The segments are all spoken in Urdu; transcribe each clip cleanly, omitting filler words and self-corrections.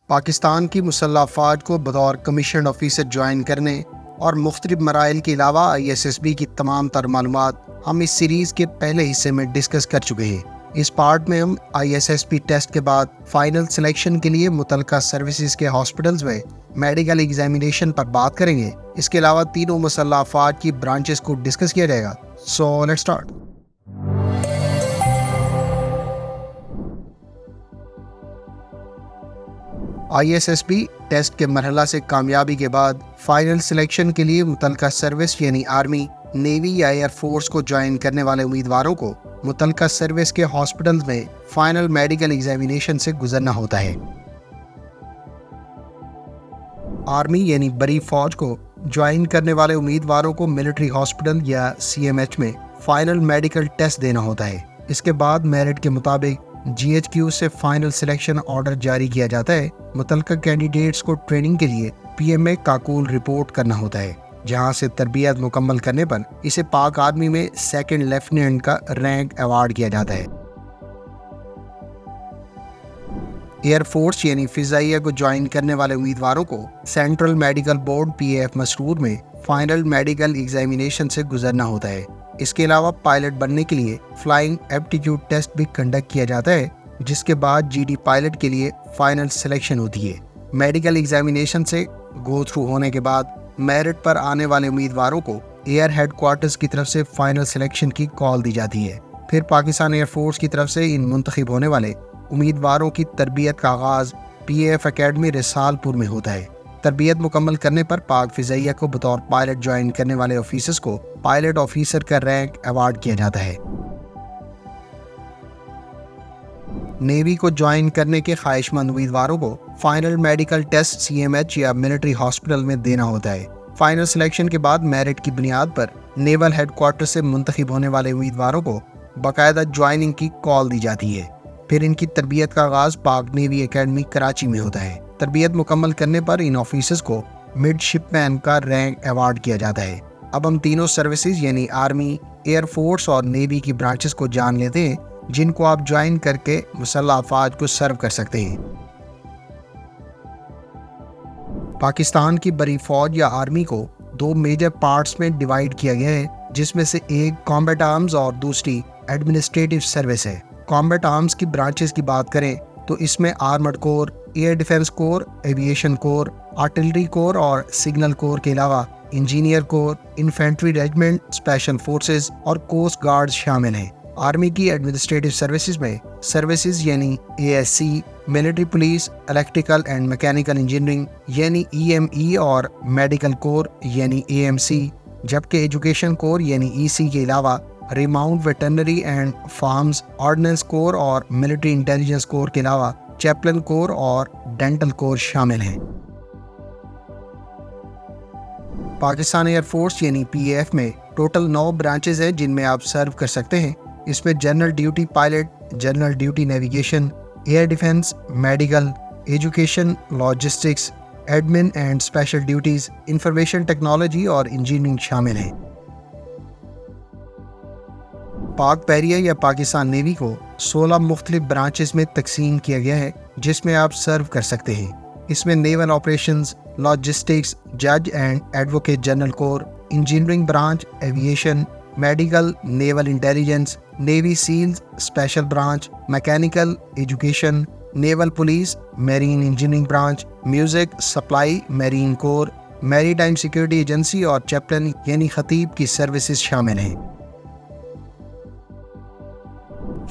پاکستان کی مسلح افواج کو بطور کمیشن آفیسر جوائن کرنے اور مختلف مراحل کے علاوہ ISSB کی تمام تر معلومات ہم اس سیریز کے پہلے حصے میں ڈسکس کر چکے ہیں۔ اس پارٹ میں ہم ISSB ٹیسٹ کے بعد فائنل سلیکشن کے لیے متعلقہ سروسز کے ہاسپٹلز میں میڈیکل ایگزامینیشن پر بات کریں گے۔ اس کے علاوہ تینوں مسلح افواج کی برانچز کو ڈسکس کیا جائے گا۔ So let's start. ISSB test کے مرحلہ سے کامیابی کے بعد فائنل سلیکشن کے لیے متعلقہ سروس یعنی آرمی، نیوی یا ایئر فورس کو جوائن کرنے والے امیدواروں کو متعلقہ سروس کے ہاسپٹلز میں فائنل میڈیکل ایگزامینیشن سے گزرنا ہوتا ہے۔ آرمی یعنی بڑی فوج کو جوائن کرنے والے امیدواروں کو ملٹری ہاسپٹل یا CMH میں فائنل میڈیکل ٹیسٹ دینا ہوتا ہے۔ اس کے بعد میرٹ کے مطابق GHQ سے فائنل سلیکشن آرڈر جاری کیا جاتا ہے۔ متعلقہ کینڈیڈیٹس کو ٹریننگ کے لیے PMA کاکول رپورٹ کرنا ہوتا ہے، جہاں سے تربیت مکمل کرنے پر اسے پاک آرمی میں سیکنڈ لیفٹیننٹ کا رینک ایوارڈ کیا جاتا ہے۔ ایئر فورس یعنی فضائیہ کو جوائن کرنے والے امیدواروں کو سینٹرل میڈیکل بورڈ PAF مسرور میں فائنل میڈیکل ایگزامینیشن سے گزرنا ہوتا ہے۔ اس کے علاوہ پائلٹ بننے کے لیے فلائنگ ایپٹیٹیوڈ ٹیسٹ بھی کنڈکٹ کیا جاتا ہے، جس کے بعد GD پائلٹ کے لیے فائنل سلیکشن ہوتی ہے۔ میڈیکل ایگزامینیشن سے گو تھرو ہونے کے بعد میرٹ پر آنے والے امیدواروں کو ایئر ہیڈ کوارٹرز کی طرف سے فائنل سلیکشن کی کال دی جاتی ہے۔ پھر پاکستان ایئر فورس کی طرف سے ان منتخب ہونے والے امیدواروں کی تربیت کا آغاز PAF اکیڈمی رسال پور میں ہوتا ہے۔ تربیت مکمل کرنے پر پاک فضائیہ کو بطور پائلٹ جوائن کرنے والے آفیسرز کو پائلٹ آفیسر کا رینک ایوارڈ کیا جاتا ہے۔ نیوی کو جوائن کرنے کے خواہش مند امیدواروں کو فائنل میڈیکل ٹیسٹ CMH یا ملٹری ہاسپٹل میں دینا ہوتا ہے۔ فائنل سلیکشن کے بعد میرٹ کی بنیاد پر نیول ہیڈ کوارٹر سے منتخب ہونے والے امیدواروں کو باقاعدہ جوائننگ کی کال دی جاتی ہے۔ پھر ان کی تربیت کا آغاز پاک نیوی اکیڈمی کراچی میں ہوتا ہے۔ تربیت مکمل کرنے پر ان آفیسرز کو مڈ شپ مین کا رینک ایوارڈ کیا جاتا ہے۔ اب ہم تینوں سروسز یعنی آرمی، ایئر فورس اور نیوی کی برانچز کو جان لیتے ہیں، جن کو آپ جوائن کر کے مسلح افواج کو سرو کر سکتے ہیں۔ پاکستان کی بڑی فوج یا آرمی کو دو میجر پارٹس میں ڈیوائیڈ کیا گیا ہے، جس میں سے ایک کامبیٹ آرمز اور دوسری ایڈمنسٹریٹو سروس ہے۔ کامبیٹ آرمز کی برانچز کی بات کریں تو اس میں آرمڈ کور، ایئر ڈیفنس کور، ایویشن کور، آرٹلری کور اور سگنل کور کے علاوہ انجینئر کور، انفینٹری ریجمنٹ، اسپیشل فورسز اور کوسٹ گارڈز شامل ہیں۔ آرمی کی ایڈمنسٹریٹو سروسز میں سروسز یعنی ASC، military police, electrical and mechanical engineering یعنی EME اور میڈیکل کور یعنی AMC، جبکہ ایجوکیشن کور یعنی EC کے علاوہ ریماؤنٹ ویٹرنری اینڈ فارمز، آرڈننس کور اور ملٹری انٹیلیجنس کور کے علاوہ چیپلن کور اور ڈینٹل کور شامل ہیں۔ پاکستان ایئر فورس یعنی PAF میں ٹوٹل 9 برانچز ہیں جن میں آپ سرو کر سکتے ہیں۔ اس میں general duty pilot, general duty navigation, air defence, medical, education, logistics, admin and special duties, information technology اور انجینئرنگ شامل ہیں۔ پاک بحریہ یا پاکستان نیوی کو 16 مختلف برانچز میں تقسیم کیا گیا ہے، جس میں آپ سرو کر سکتے ہیں۔ اس میں نیول آپریشنز، لاجسٹکس، جج and advocate general corps, engineering branch, aviation, medical, naval intelligence, navy sails, special branch, mechanical, education, naval police, marine engineering branch, music, supply, marine corps, maritime security agency اور چیپلن یعنی خطیب کی سروسز شامل ہیں۔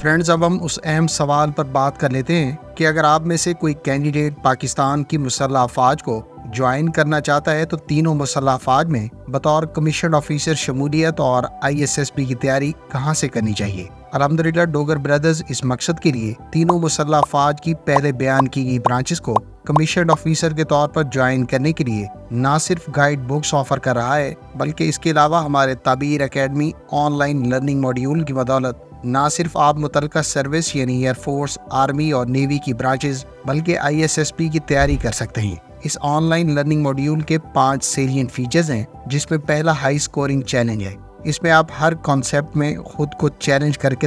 فرینڈز، اب ہم اس اہم سوال پر بات کر لیتے ہیں کہ اگر آپ میں سے کوئی کینڈیڈیٹ پاکستان کی مسلح افواج کو جوائن کرنا چاہتا ہے تو تینوں مسلح افواج میں بطور کمیشنڈ آفیسر شمولیت اور ISSB کی تیاری کہاں سے کرنی چاہیے؟ الحمدللہ ڈوگر بردرز اس مقصد کے لیے تینوں مسلح افواج کی پہلے بیان کی گئی برانچز کو کمیشنڈ آفیسر کے طور پر جوائن کرنے کے لیے نہ صرف گائیڈ بکس آفر کر رہا ہے، بلکہ اس کے علاوہ ہمارے تعبیر academy on line learning module کی بدولت نہ صرف آپ متعلقہ سروس یعنی ایئر فورس، آرمی اور نیوی کی برانچز بلکہ ISSB کی تیاری کر سکتے ہیں۔ اس آن لائن لرننگ ماڈیول کے 5 سیلینٹ فیچرز ہیں، جس میں پہلا ہائی سکورنگ چیلنج ہے۔ اس میں آپ ہر کانسیپٹ میں خود کو چیلنج کر کے